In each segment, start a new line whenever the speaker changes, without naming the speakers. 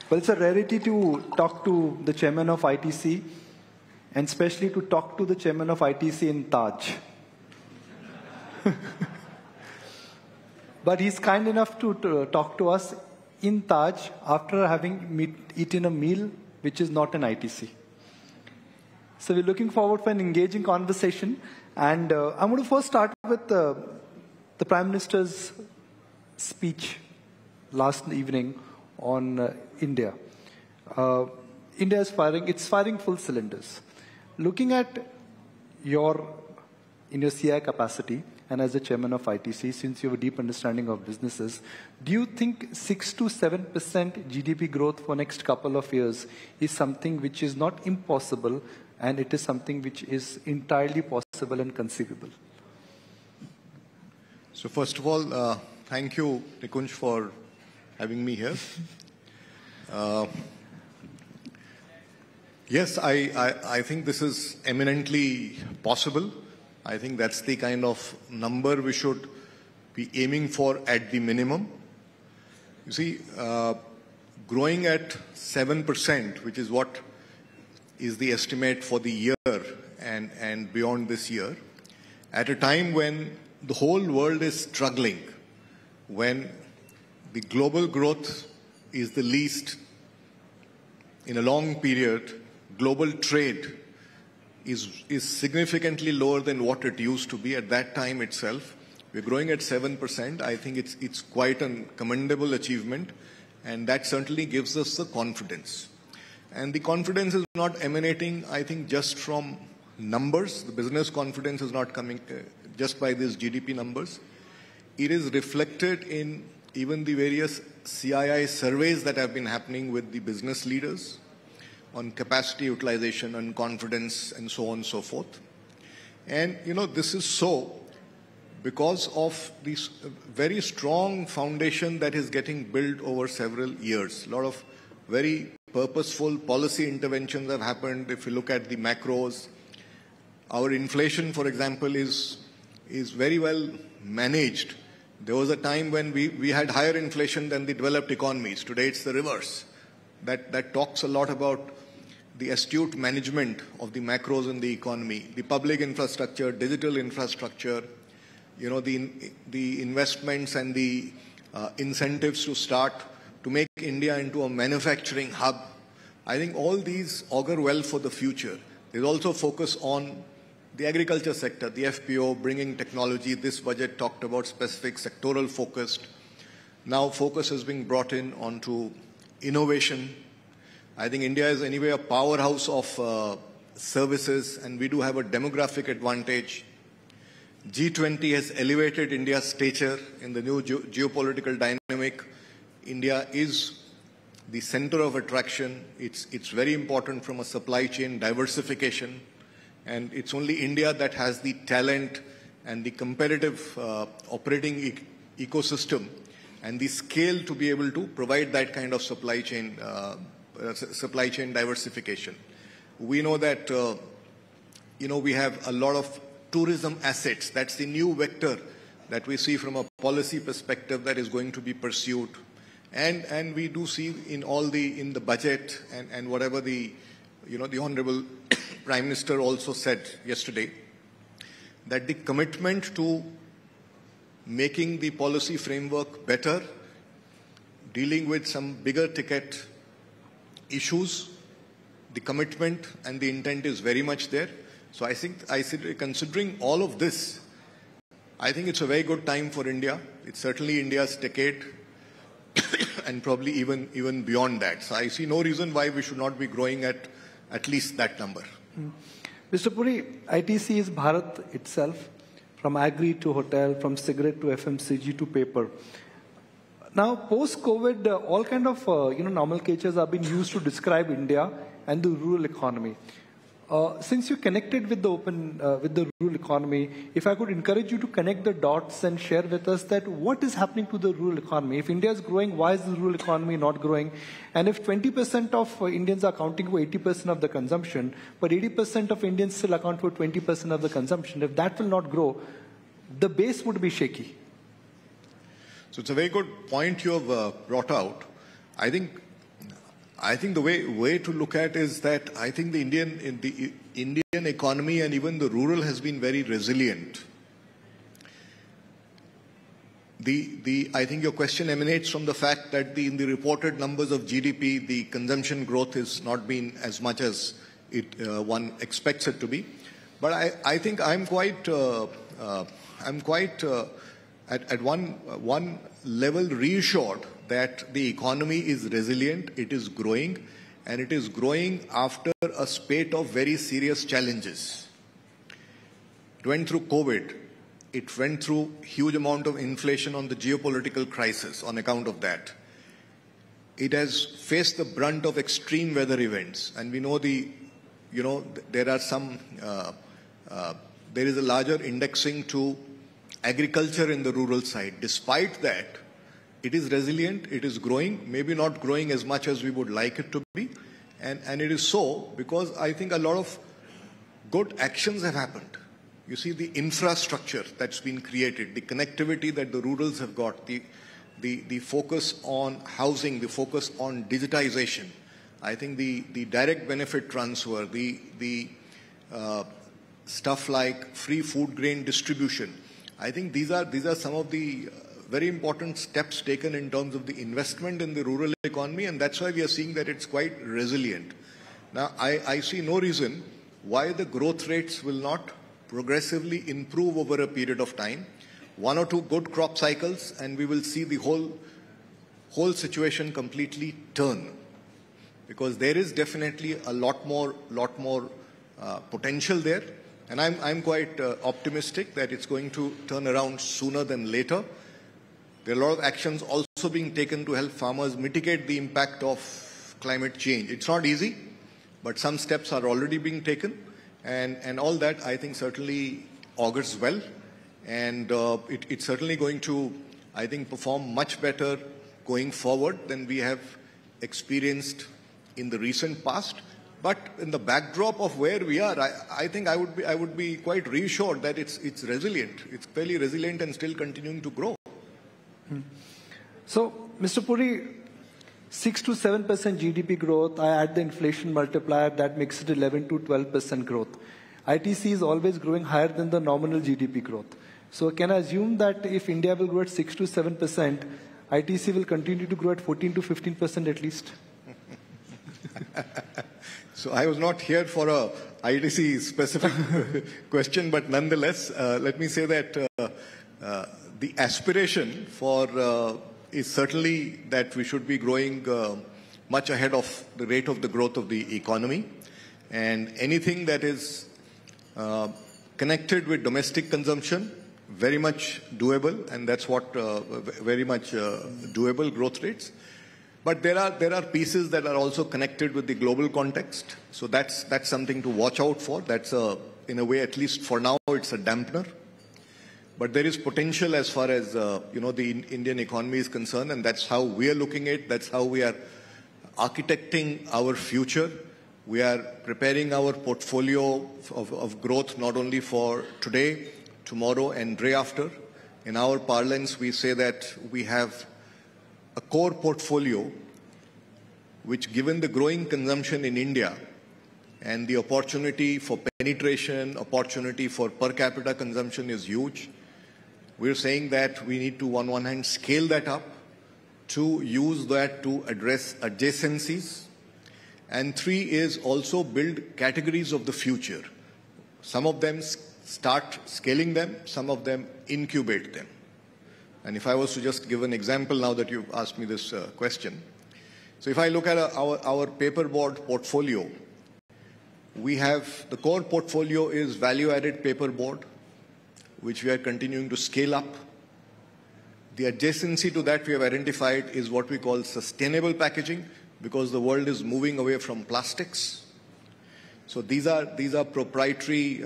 Well, it's a rarity to talk to the chairman of ITC, and especially to talk to the chairman of ITC in Taj. But he's kind enough to talk to us in Taj after having eaten a meal which is not an ITC. So we're looking forward for an engaging conversation. And I'm going to first start with the Prime Minister's speech last evening on India. India is firing full cylinders. Looking at in your CI capacity and as the chairman of ITC, since you have a deep understanding of businesses, do you think 6 to 7% GDP growth for next couple of years is something which is not impossible, and it is something which is entirely possible and conceivable?
So first of all, thank you, Nikunj, for having me here. Yes, I think this is eminently possible. I think that's the kind of number we should be aiming for at the minimum. You see, growing at 7%, which is what is the estimate for the year and beyond this year, at a time when the whole world is struggling, when the global growth is the least in a long period, global trade is significantly lower than what it used to be at that time itself. We're growing at 7%. I think it's quite a commendable achievement, and that certainly gives us the confidence. And the confidence is not emanating, I think, just from numbers. The business confidence is not coming just by these GDP numbers. It is reflected in even the various CII surveys that have been happening with the business leaders on capacity utilization and confidence and so on and so forth. And, this is so because of this very strong foundation that is getting built over several years. A lot of very purposeful policy interventions have happened. If you look at the macros, our inflation, for example, is very well managed. There was a time when we had higher inflation than the developed economies. Today it's the reverse. That talks a lot about the astute management of the macros in the economy, the public infrastructure, digital infrastructure, the investments and the incentives to make India into a manufacturing hub. I think all these augur well for the future. There's also focus on the agriculture sector, the FPO, bringing technology. This budget talked about specific sectoral focused. Now focus is being brought in onto innovation. I think India is anyway a powerhouse of services, and we do have a demographic advantage. G20 has elevated India's stature in the new geopolitical dynamic. India is the center of attraction. It's very important from a supply chain diversification. And it's only India that has the talent and the competitive operating ecosystem and the scale to be able to provide that kind of supply chain diversification. We know that, we have a lot of tourism assets. That's the new vector that we see from a policy perspective that is going to be pursued. And we do see in the budget and whatever the Honorable Prime Minister also said yesterday, that the commitment to making the policy framework better, dealing with some bigger ticket issues, the commitment and the intent is very much there. So I think, considering all of this, I think it's a very good time for India. It's certainly India's decade and probably even beyond that. So I see no reason why we should not be growing at least that number.
Mr. Puri, ITC is Bharat itself, from agri to hotel, from cigarette to FMCG to paper. Now, post-COVID, all kind of nomenclatures are being used to describe India and the rural economy. Since you connected with the rural economy, if I could encourage you to connect the dots and share with us that what is happening to the rural economy. If India is growing, why is the rural economy not growing? And if 20% of Indians are accounting for 80% of the consumption, but 80% of Indians still account for 20% of the consumption, if that will not grow, the base would be shaky.
So it's a very good point you have brought out. I think I think the way to look at is that I think the Indian economy and even the rural has been very resilient. I think your question emanates from the fact that in the reported numbers of GDP, the consumption growth has not been as much as one expects it to be. But I think I'm quite at one level reassured that the economy is resilient, it is growing, and it is growing after a spate of very serious challenges. It went through COVID. It went through huge amount of inflation on the geopolitical crisis on account of that. It has faced the brunt of extreme weather events, and we know there are some there is a larger indexing to agriculture in the rural side. Despite that, it is resilient, it is growing, maybe not growing as much as we would like it to be, and it is so because I think a lot of good actions have happened. You see the infrastructure that's been created, the connectivity that the rurals have got, the focus on housing, the focus on digitization. I think the direct benefit transfer, the stuff like free food grain distribution. I think these are some of the very important steps taken in terms of the investment in the rural economy, and that's why we are seeing that it's quite resilient. Now, I see no reason why the growth rates will not progressively improve over a period of time. One or two good crop cycles, and we will see the whole situation completely turn. Because there is definitely a lot more potential there, and I'm quite optimistic that it's going to turn around sooner than later. There are a lot of actions also being taken to help farmers mitigate the impact of climate change. It's not easy, but some steps are already being taken. And all that, I think, certainly augurs well. And it's certainly going to, I think, perform much better going forward than we have experienced in the recent past. But in the backdrop of where we are, I think I would be quite reassured that it's resilient. It's fairly resilient and still continuing to grow.
So, Mr. Puri, 6 to 7% GDP growth, I add the inflation multiplier, that makes it 11 to 12% growth. ITC is always growing higher than the nominal GDP growth. So can I assume that if India will grow at 6 to 7%, ITC will continue to grow at 14 to 15% at least?
So I was not here for a ITC specific question, but nonetheless, let me say that the aspiration is certainly that we should be growing much ahead of the rate of the growth of the economy. And anything that is connected with domestic consumption, very much doable, and that's what very much doable growth rates. But there are pieces that are also connected with the global context. So that's something to watch out for. That's in a way, at least for now, it's a dampener. But there is potential as far as the Indian economy is concerned, and that's how we are looking at it. That's how we are architecting our future. We are preparing our portfolio of growth not only for today, tomorrow, and day after. In our parlance, we say that we have a core portfolio which, given the growing consumption in India and the opportunity for penetration, opportunity for per capita consumption is huge. We're saying that we need to, on one hand, scale that up, to use that to address adjacencies, and three is also build categories of the future. Some of them start scaling them, some of them incubate them. And if I was to just give an example now that you've asked me this question. So if I look at our paperboard portfolio, we have the core portfolio is value-added paperboard, which we are continuing to scale up. The adjacency to that we have identified is what we call sustainable packaging, because the world is moving away from plastics. So these are proprietary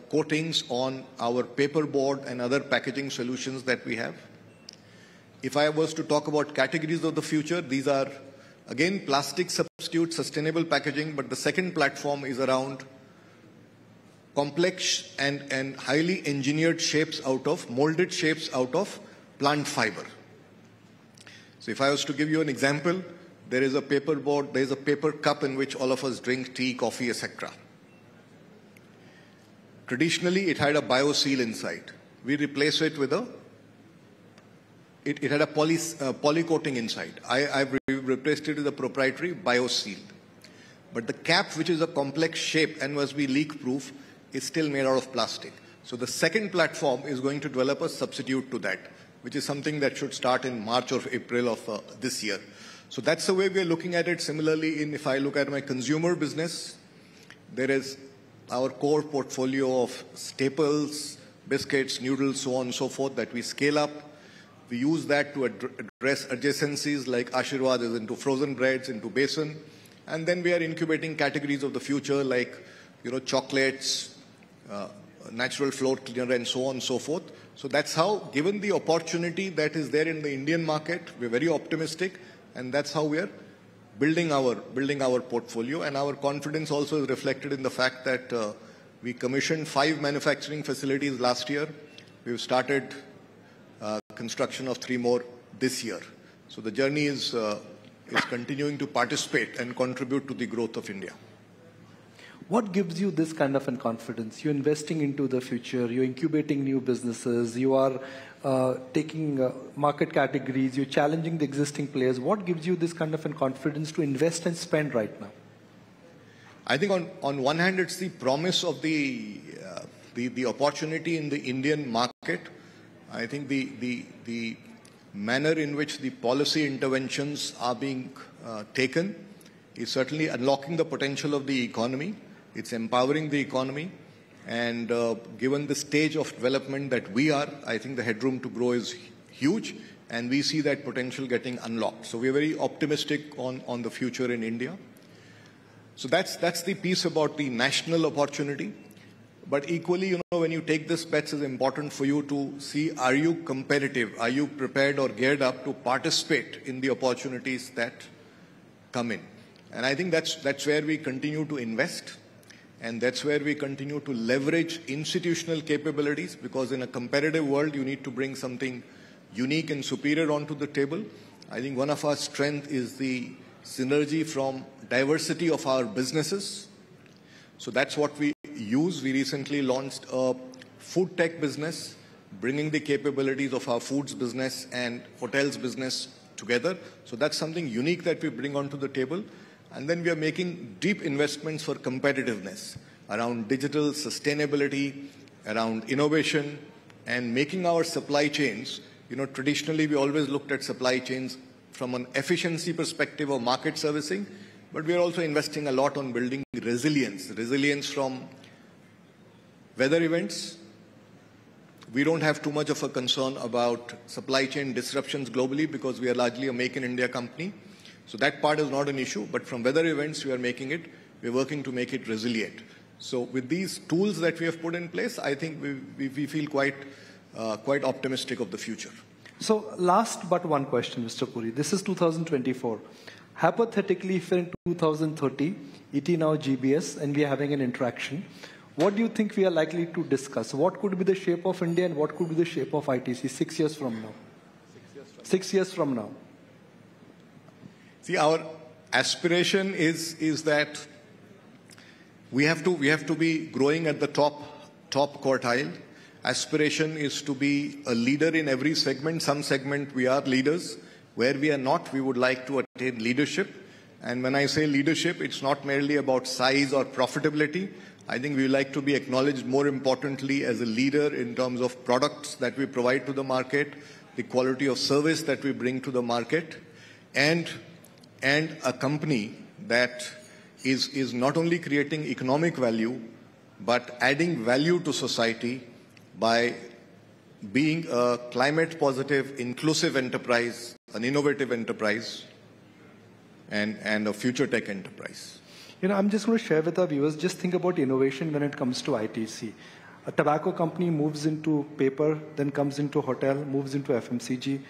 coatings on our paperboard and other packaging solutions that we have. If I was to talk about categories of the future, these are again plastic substitute, sustainable packaging, but the second platform is around complex and highly engineered shapes molded shapes out of plant fiber. So if I was to give you an example, there is a paper board, there is a paper cup in which all of us drink tea, coffee, etc. Traditionally, it had a bio-seal inside. We replace it with it had a poly coating inside. I've replaced it with a proprietary bio-seal. But the cap, which is a complex shape and must be leak-proof, is still made out of plastic. So the second platform is going to develop a substitute to that, which is something that should start in March or April of this year. So that's the way we're looking at it. Similarly, if I look at my consumer business, there is our core portfolio of staples, biscuits, noodles, so on and so forth that we scale up. We use that to address adjacencies like Ashirwad is into frozen breads, into besan. And then we are incubating categories of the future like, chocolates, natural floor cleaner, and so on and so forth. So that's how, given the opportunity that is there in the Indian market, we're very optimistic, and that's how we are building our portfolio. And our confidence also is reflected in the fact that we commissioned 5 manufacturing facilities last year. We've started construction of 3 more this year. So the journey is continuing to participate and contribute to the growth of India.
What gives you this kind of confidence? You're investing into the future, you're incubating new businesses, you are taking market categories, you're challenging the existing players. What gives you this kind of confidence to invest and spend right now?
I think on one hand, it's the promise of the opportunity in the Indian market. I think the manner in which the policy interventions are being taken is certainly unlocking the potential of the economy. It's empowering the economy. And given the stage of development that we are, I think the headroom to grow is huge. And we see that potential getting unlocked. So we're very optimistic on the future in India. So that's the piece about the national opportunity. But equally, when you take this bets, it's important for you to see, are you competitive? Are you prepared or geared up to participate in the opportunities that come in? And I think that's where we continue to invest. And that's where we continue to leverage institutional capabilities, because in a competitive world, you need to bring something unique and superior onto the table. I think one of our strengths is the synergy from diversity of our businesses. So that's what we use. We recently launched a food tech business, bringing the capabilities of our foods business and hotels business together. So that's something unique that we bring onto the table. And then we are making deep investments for competitiveness around digital sustainability, around innovation, and making our supply chains. Traditionally, we always looked at supply chains from an efficiency perspective of market servicing, but we are also investing a lot on building resilience from weather events. We don't have too much of a concern about supply chain disruptions globally because we are largely a Make in India company. So that part is not an issue, but from weather events, we're working to make it resilient. So with these tools that we have put in place, I think we feel quite optimistic of the future.
So last but one question, Mr. Puri. This is 2024. Hypothetically, if in 2030, it is now GBS and we are having an interaction, what do you think we are likely to discuss? What could be the shape of India and what could be the shape of ITC 6 years from now? 6 years from now.
See, our aspiration is that we have to be growing at the top quartile. Aspiration is to be a leader in every segment. Some segment we are leaders. Where we are not, we would like to attain leadership. And when I say leadership, it's not merely about size or profitability. I think we like to be acknowledged more importantly as a leader in terms of products that we provide to the market, the quality of service that we bring to the market, and a company that is not only creating economic value, but adding value to society by being a climate positive, inclusive enterprise, an innovative enterprise, and a future tech enterprise.
I'm just going to share with our viewers, just think about innovation when it comes to ITC. A tobacco company moves into paper, then comes into hotel, moves into FMCG.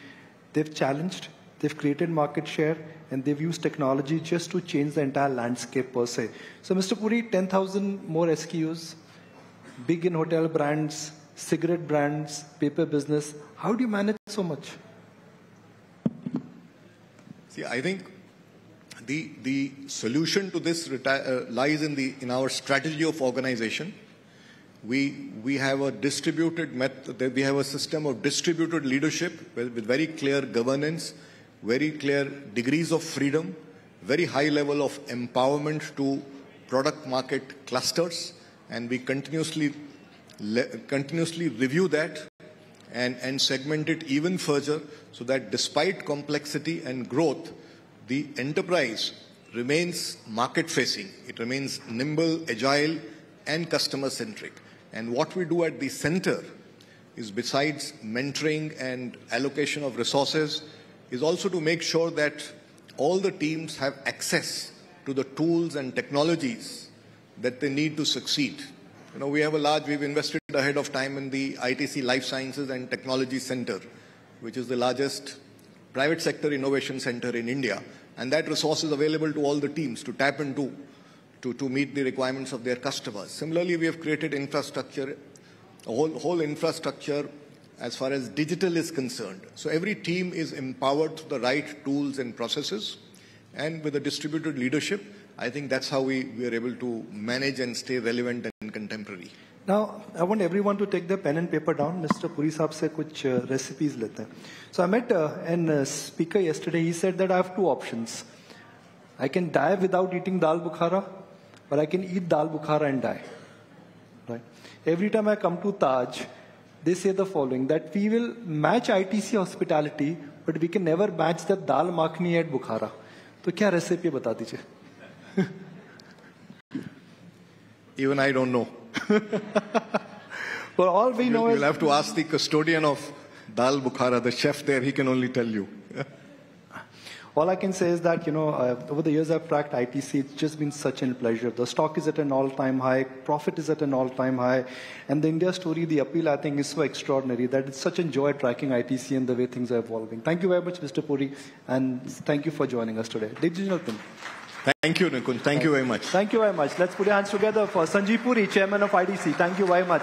They've challenged, they've created market share, and they've used technology just to change the entire landscape per se. So Mr. Puri, 10,000 more SKUs, big in hotel brands, cigarette brands, paper business. How do you manage so much?
See, I think the solution to this lies in our strategy of organization. We have a distributed method. We have a system of distributed leadership with very clear governance, very clear degrees of freedom, very high level of empowerment to product market clusters, and we continuously review that and segment it even further, so that despite complexity and growth, the enterprise remains market-facing. It remains nimble, agile, and customer-centric. And what we do at the center is, besides mentoring and allocation of resources, is also to make sure that all the teams have access to the tools and technologies that they need to succeed. You know, we've invested ahead of time in the ITC Life Sciences and Technology Center, which is the largest private sector innovation center in India. And that resource is available to all the teams to tap into to meet the requirements of their customers. Similarly, we have created infrastructure, a whole infrastructure as far as digital is concerned. So every team is empowered through the right tools and processes. And with a distributed leadership, I think that's how we are able to manage and stay relevant and contemporary.
Now, I want everyone to take their pen and paper down. Mr. Puri saab se kuch recipes lete hain. So I met a speaker yesterday. He said that I have two options. I can die without eating dal bukhara, or I can eat dal bukhara and die. Right? Every time I come to Taj, they say the following, that we will match ITC hospitality, but we can never match the dal makhni at Bukhara. So kya recipe bata dijiye?
Even I don't know.
For all we know,
you'll have to ask the custodian of Dal Bukhara, the chef there. He can only tell you.
All I can say is that, over the years I've tracked ITC, it's just been such a pleasure. The stock is at an all-time high, profit is at an all-time high, and the India story, the appeal, I think, is so extraordinary that it's such a joy tracking ITC and the way things are evolving. Thank you very much, Mr. Puri, and thank you for joining us today. Digital Pin.
Thank you, Nikunj. Thank you very much.
Thank you very much. Let's put your hands together for Sanjiv Puri, Chairman of ITC. Thank you very much.